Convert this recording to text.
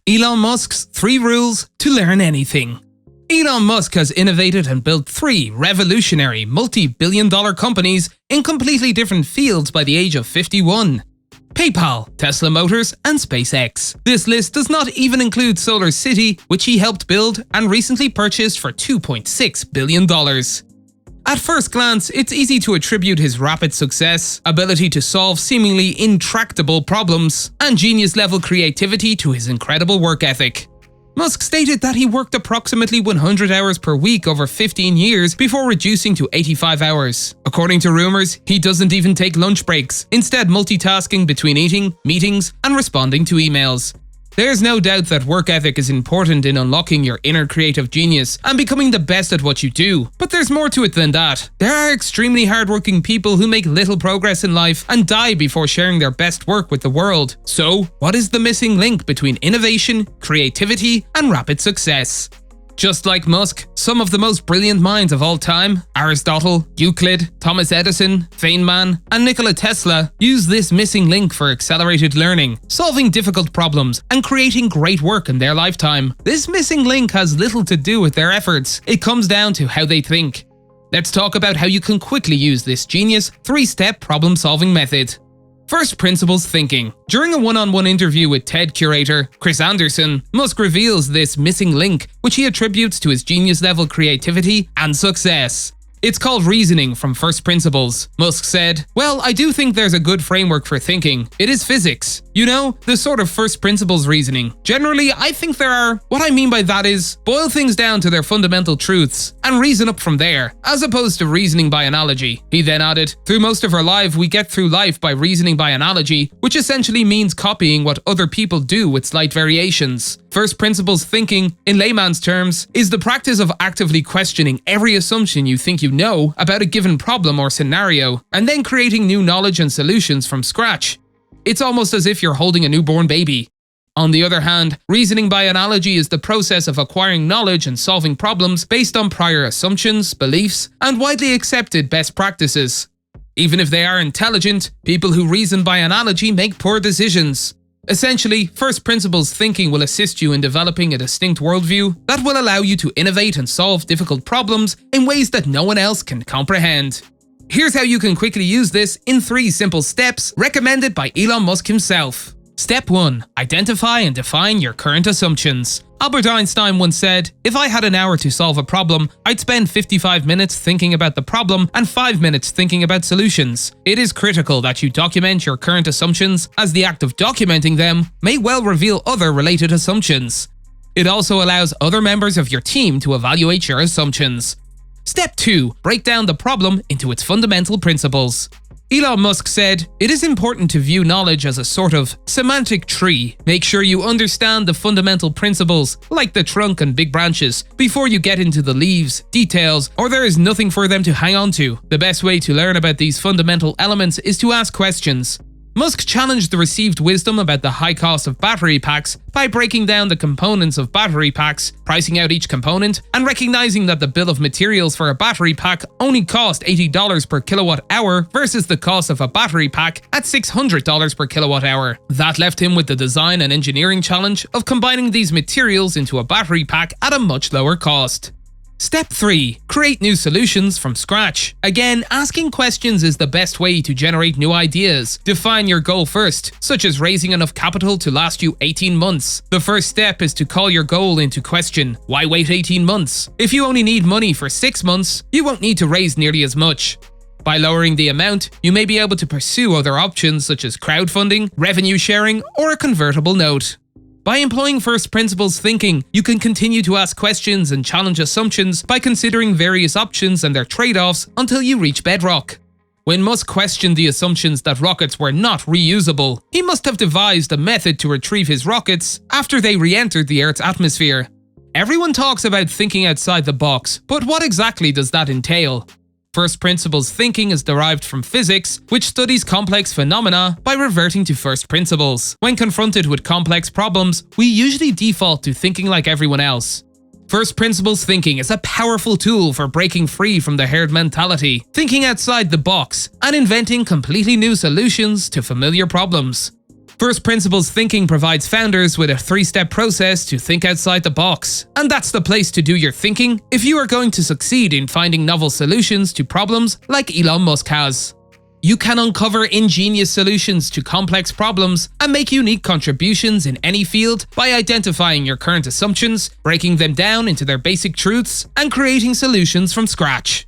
Elon Musk's 3 rules to learn anything. Elon Musk has innovated and built 3 revolutionary multi-billion-dollar companies in completely different fields by the age of 51. PayPal, Tesla Motors, and SpaceX. This list does not even include Solar City, which he helped build and recently purchased for $2.6 billion. At first glance, it's easy to attribute his rapid success, ability to solve seemingly intractable problems, and genius-level creativity to his incredible work ethic. Musk stated that he worked approximately 100 hours per week over 15 years before reducing to 85 hours. According to rumors, he doesn't even take lunch breaks, instead multitasking between eating, meetings, and responding to emails. There's no doubt that work ethic is important in unlocking your inner creative genius and becoming the best at what you do. But there's more to it than that. There are extremely hardworking people who make little progress in life and die before sharing their best work with the world. So, what is the missing link between innovation, creativity, and rapid success? Just like Musk, some of the most brilliant minds of all time, Aristotle, Euclid, Thomas Edison, Feynman, and Nikola Tesla, use this missing link for accelerated learning, solving difficult problems, and creating great work in their lifetime. This missing link has little to do with their efforts. It comes down to how they think. Let's talk about how you can quickly use this genius 3-step problem-solving method. First principles thinking. During a one-on-one interview with TED curator Chris Anderson, Musk reveals this missing link, which he attributes to his genius-level creativity and success. It's called reasoning from first principles. Musk said, "Well, I do think there's a good framework for thinking. It is physics. You know, the sort of first principles reasoning. Generally, I think there are. What I mean by that is, boil things down to their fundamental truths and reason up from there, as opposed to reasoning by analogy." He then added, "Through most of our life, we get through life by reasoning by analogy, which essentially means copying what other people do with slight variations. First principles thinking, in layman's terms, is the practice of actively questioning every assumption you think you know about a given problem or scenario, and then creating new knowledge and solutions from scratch. It's almost as if you're holding a newborn baby." On the other hand, reasoning by analogy is the process of acquiring knowledge and solving problems based on prior assumptions, beliefs, and widely accepted best practices. Even if they are intelligent, people who reason by analogy make poor decisions. Essentially, first principles thinking will assist you in developing a distinct worldview that will allow you to innovate and solve difficult problems in ways that no one else can comprehend. Here's how you can quickly use this in 3 simple steps recommended by Elon Musk himself. Step 1. Identify and define your current assumptions. Albert Einstein once said, "If I had an hour to solve a problem, I'd spend 55 minutes thinking about the problem and 5 minutes thinking about solutions." It is critical that you document your current assumptions, as the act of documenting them may well reveal other related assumptions. It also allows other members of your team to evaluate your assumptions. Step 2. Break down the problem into its fundamental principles. Elon Musk said, "It is important to view knowledge as a sort of semantic tree. Make sure you understand the fundamental principles, like the trunk and big branches, before you get into the leaves, details, or there is nothing for them to hang on to. The best way to learn about these fundamental elements is to ask questions." Musk challenged the received wisdom about the high cost of battery packs by breaking down the components of battery packs, pricing out each component, and recognizing that the bill of materials for a battery pack only cost $80 per kilowatt hour versus the cost of a battery pack at $600 per kilowatt hour. That left him with the design and engineering challenge of combining these materials into a battery pack at a much lower cost. Step 3. Create new solutions from scratch. Again, asking questions is the best way to generate new ideas. Define your goal first, such as raising enough capital to last you 18 months. The first step is to call your goal into question. Why wait 18 months? If you only need money for 6 months, you won't need to raise nearly as much. By lowering the amount, you may be able to pursue other options such as crowdfunding, revenue sharing, or a convertible note. By employing first principles thinking, you can continue to ask questions and challenge assumptions by considering various options and their trade-offs until you reach bedrock. When Musk questioned the assumptions that rockets were not reusable, he must have devised a method to retrieve his rockets after they re-entered the Earth's atmosphere. Everyone talks about thinking outside the box, but what exactly does that entail? First principles thinking is derived from physics, which studies complex phenomena by reverting to first principles. When confronted with complex problems, we usually default to thinking like everyone else. First principles thinking is a powerful tool for breaking free from the herd mentality, thinking outside the box, and inventing completely new solutions to familiar problems. First principles thinking provides founders with a 3-step process to think outside the box. And that's the place to do your thinking if you are going to succeed in finding novel solutions to problems like Elon Musk has. You can uncover ingenious solutions to complex problems and make unique contributions in any field by identifying your current assumptions, breaking them down into their basic truths, and creating solutions from scratch.